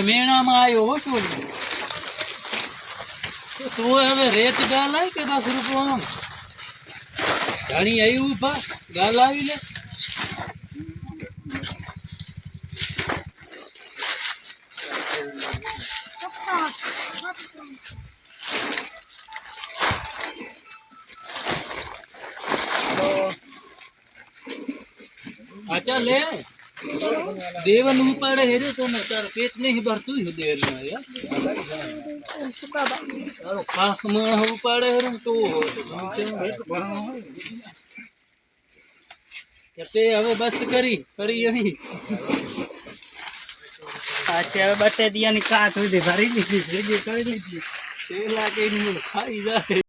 મેણામાં આવ્યો છું તો હવે રેત ગાલાય કે 10 રૂપિયા જાણી આવ્યું ભા ગાલ આવી લે अच्छा ले देवन उपाड़े हेरे तो ना तार पेट नहीं भरतु है देर में यार तारो खास माण उपाड़े हेरे तो पेट भरनो है ते હવે બસ કરી અહીં આજે હવે બટે દિયાની કાચ સુધી ભરી લીધી ભેગી કરી લીધી તે લાગે ની ખાઈ જાય